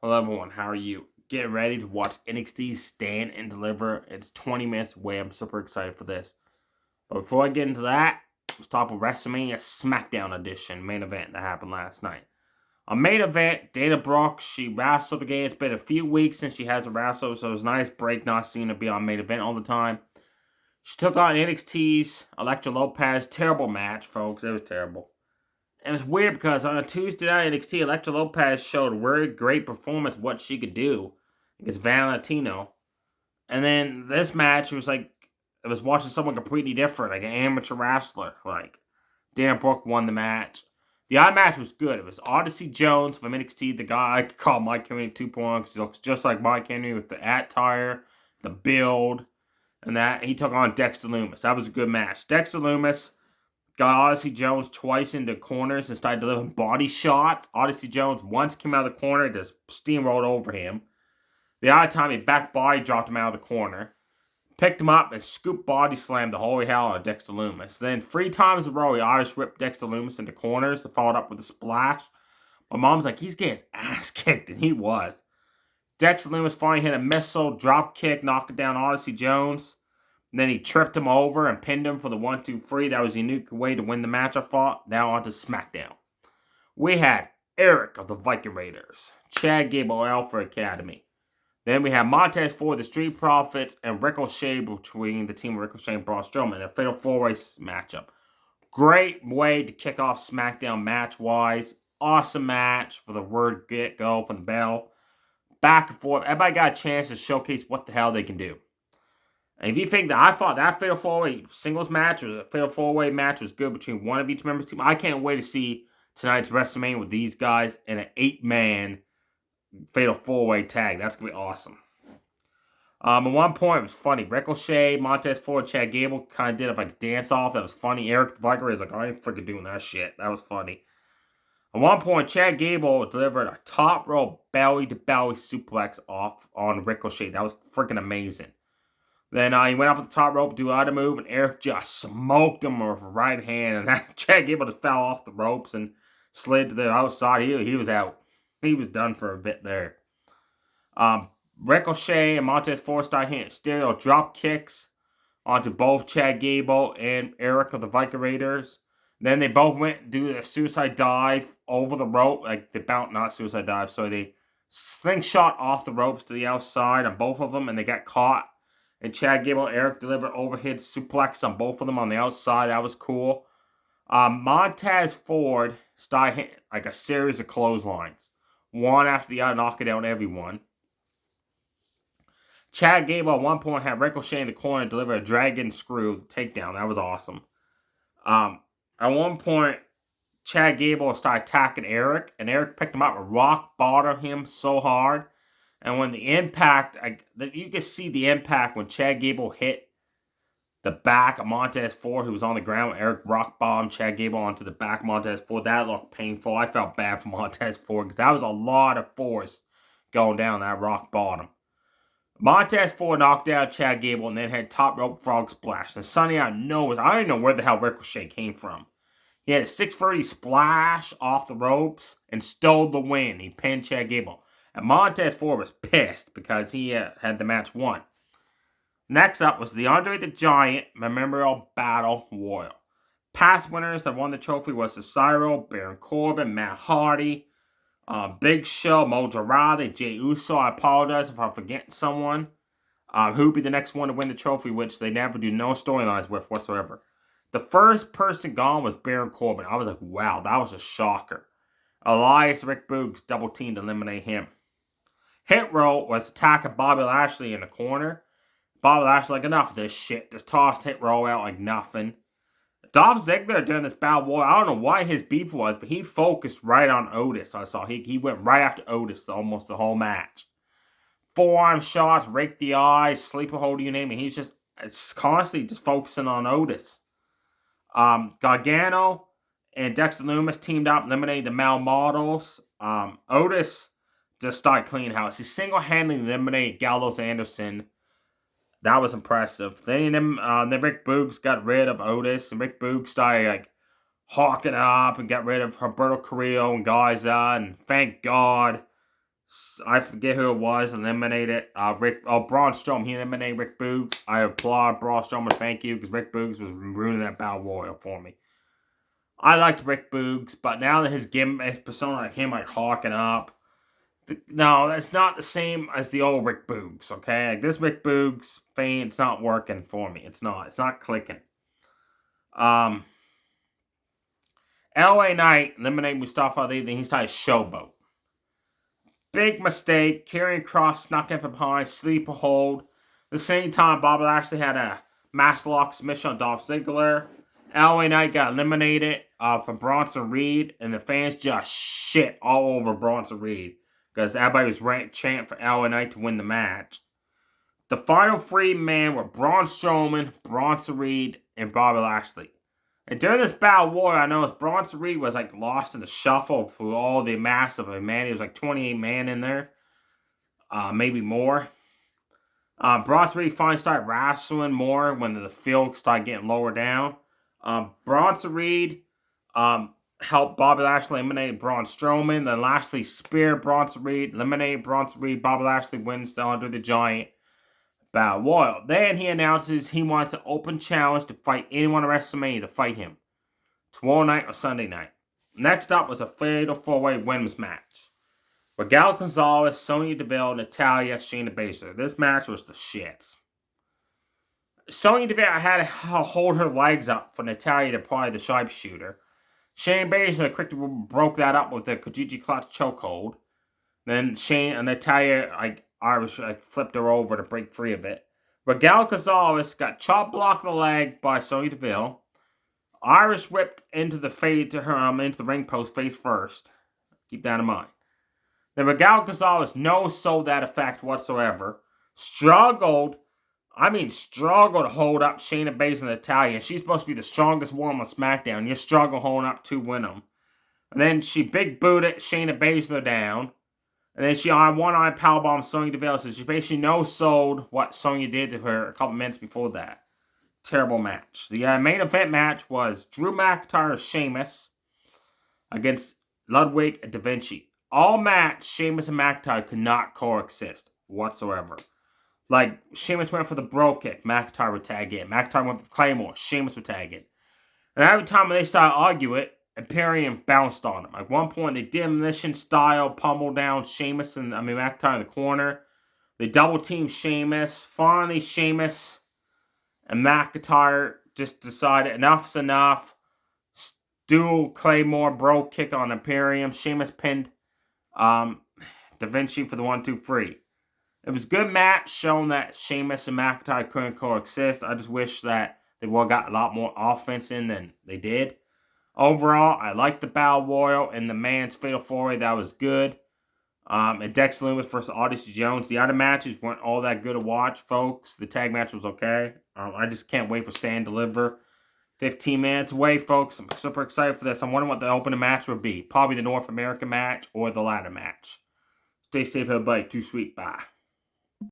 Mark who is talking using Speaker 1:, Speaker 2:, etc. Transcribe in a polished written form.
Speaker 1: Hello everyone, how are you? Getting ready to watch NXT Stand and Deliver. It's 20 minutes away. I'm super excited for this. But before I get into that, let's talk about WrestleMania SmackDown edition main event that happened last night. On main event, Dana Brooke, she wrestled again. It's been a few weeks since she hasn't wrestled, so it was a nice break not seeing her be on main event all the time. She took on NXT's Elektra Lopez. Terrible match, folks. It was terrible. And it's weird because on a Tuesday night NXT, Elektra Lopez showed a very great performance what she could do against Valentino. And then this match was like it was watching someone completely different, like an amateur wrestler. Like Dan Brooke won the match. The eye match was good. It was Odyssey Jones from NXT, the guy I could call Mike Henry 2.0 because he looks just like Mike Henry with the attire, the build, and that. He took on Dexter Lumis. That was a good match. Dexter Lumis got Odyssey Jones twice into corners and started delivering body shots. Odyssey Jones once came out of the corner, just steamrolled over him. The other time, he back body dropped him out of the corner, picked him up, and scoop body slammed the holy hell out of Dexter Lumis. Then 3 times in a row, he Irish whipped Dexter Lumis into corners and followed up with a splash. My mom's like, he's getting his ass kicked, and he was. Dexter Lumis finally hit a missile, drop kick, knocking down Odyssey Jones. And then he tripped him over and pinned him for the 1-2-3. That was a unique way to win the match, I thought. Now on to SmackDown. We had Eric of the Viking Raiders, Chad Gable, Alpha Academy. Then we had Montez Ford, the Street Profits, and Ricochet between the team of Ricochet and Braun Strowman in a fatal 4-way matchup. Great way to kick off SmackDown match-wise. Awesome match for the word get-go from the bell. Back and forth. Everybody got a chance to showcase what the hell they can do. And if you think that I thought that fatal 4-way singles match or a fatal 4-way match was good between one of each member's team, I can't wait to see tonight's WrestleMania with these guys in an 8-man fatal 4-way tag. That's going to be awesome. At one point, it was funny. Ricochet, Montez Ford, Chad Gable kind of did like a dance-off. That was funny. Eric the Viking was like, I ain't freaking doing that shit. That was funny. At one point, Chad Gable delivered a top rope belly-to-belly suplex off on Ricochet. That was freaking amazing. Then he went up at the top rope to do another move, and Eric just smoked him with a right hand. And that Chad Gable just fell off the ropes and slid to the outside. He was out. He was done for a bit there. Ricochet and Montez Ford started hitting stereo drop kicks onto both Chad Gable and Eric of the Viking Raiders. Then they both went to do a suicide dive over the rope. Like they bounced, not suicide dive. So they slingshot off the ropes to the outside on both of them, and they got caught. And Chad Gable and Eric delivered overhead suplex on both of them on the outside. That was cool. Montez Ford started hitting like a series of clotheslines. One after the other, knocking down everyone. Chad Gable at one point had Ricochet in the corner and delivered a dragon screw takedown. That was awesome. At one point, Chad Gable started attacking Eric, and Eric picked him up and rock bottomed him so hard. And when the impact, you can see the impact when Chad Gable hit the back of Montez Ford, who was on the ground. Eric rock bombed Chad Gable onto the back of Montez Ford. That looked painful. I felt bad for Montez Ford because that was a lot of force going down that rock bottom. Montez Ford knocked down Chad Gable and then had top rope frog splash. And Sonny out of nowhere, I don't even know where the hell Ricochet came from. He had a 630 splash off the ropes and stole the win. He pinned Chad Gable. And Montez Ford was pissed because he had the match won. Next up was the Andre the Giant Memorial Battle Royal. Past winners that won the trophy was Cesaro, Baron Corbin, Matt Hardy, Big Show, Mojo Rawley, Jey Uso. I apologize if I'm forgetting someone. Who would be the next one to win the trophy, which they never do no storylines with whatsoever. The first person gone was Baron Corbin. I was like, wow, that was a shocker. Elias Rick Boogs double teamed to eliminate him. Hit Row was attacking Bobby Lashley in the corner. Bobby Lashley like, enough of this shit. Just tossed Hit Row out like nothing. Dolph Ziggler during this battle war, I don't know why his beef was, but he focused right on Otis. I saw he went right after Otis almost the whole match. Forearm shots, rake the eyes, sleeper hold, you name it. He's just constantly just focusing on Otis. Gargano and Dexter Lumis teamed up, eliminated the male models. Otis just started cleaning house. He single-handedly eliminated Gallows Anderson. That was impressive. Then Rick Boogs got rid of Otis, and Rick Boogs started like hawking up and got rid of Roberto Carrillo and Garza, and thank God I forget who it was, eliminated Braun Strowman. He eliminated Rick Boogs. I applaud Braun Strowman. Thank you, because Rick Boogs was ruining that Battle Royal for me. I liked Rick Boogs, but now that his persona, like him, like hawking up, no, that's not the same as the old Rick Boogs. Okay, like this Rick Boogs thing, it's not working for me. It's not clicking. LA Knight eliminated Mustafa Ali. Then he started showboat. Big mistake. Karrion Kross snuck in from behind, sleeper hold. At the same time, Bobby Lashley had a master lock submission on Dolph Ziggler. LA Knight got eliminated from Bronson Reed, and the fans just shit all over Bronson Reed because everybody was chanting for LA Knight to win the match. The final three men were Braun Strowman, Bronson Reed, and Bobby Lashley. And during this battle war, I noticed Bronson Reed was like lost in the shuffle for all the massive man. He was like 28 man in there, maybe more. Bronson Reed finally started wrestling more when the field started getting lower down. Bronson Reed helped Bobby Lashley eliminate Braun Strowman. Then Lashley speared Bronson Reed, eliminated Bronson Reed. Bobby Lashley wins the Andre the Giant Battle Royal. Then he announces he wants an open challenge to fight anyone at WrestleMania to fight him. Tomorrow night or Sunday night. Next up was a fatal 4-way women's match. Raquel Gonzalez, Sonya Deville, Natalya, Shayna Baszler. This match was the shits. Sonya Deville had to hold her legs up for Natalya to apply the sharpshooter. Shayna Baszler quickly broke that up with the Kajiji Clutch chokehold. Then Natalya, Irish flipped her over to break free of it. Raquel Gonzalez got chop blocked in the leg by Sonya Deville. Irish whipped into the into the ring post face first. Keep that in mind. Then Raquel Gonzalez no-sold that effect whatsoever. Struggled to hold up Shayna Baszler and Natalya. She's supposed to be the strongest woman on SmackDown. You're struggling holding up to win them. And then she big booted Shayna Baszler down. And then she on one-eye powerbomb Sonya Deville. So she basically no-sold what Sonya did to her a couple minutes before that. Terrible match. The main event match was Drew McIntyre and Sheamus against Ludwig and Da Vinci. All match, Sheamus and McIntyre could not coexist whatsoever. Like, Sheamus went for the bro kick, McIntyre would tag in. McIntyre went for the Claymore, Sheamus would tag in. And every time they started arguing, Imperium bounced on them. At one point, they demolition style pummel down McIntyre in the corner. They double teamed Sheamus. Finally, Sheamus and McIntyre just decided enough's enough. Dual Claymore bro kick on Imperium. Sheamus pinned Da Vinci for the 1-2-3. It was a good match, showing that Sheamus and McIntyre couldn't coexist. I just wish that they would have got a lot more offense in than they did. Overall, I liked the Battle Royal and the man's Fatal 4-Way. That was good. And Dexter Lumis versus Odyssey Jones. The other matches weren't all that good to watch, folks. The tag match was okay. I just can't wait for Stand Deliver. 15 minutes away, folks. I'm super excited for this. I'm wondering what the opening match would be. Probably the North American match or the ladder match. Stay safe, everybody. Too sweet. Bye.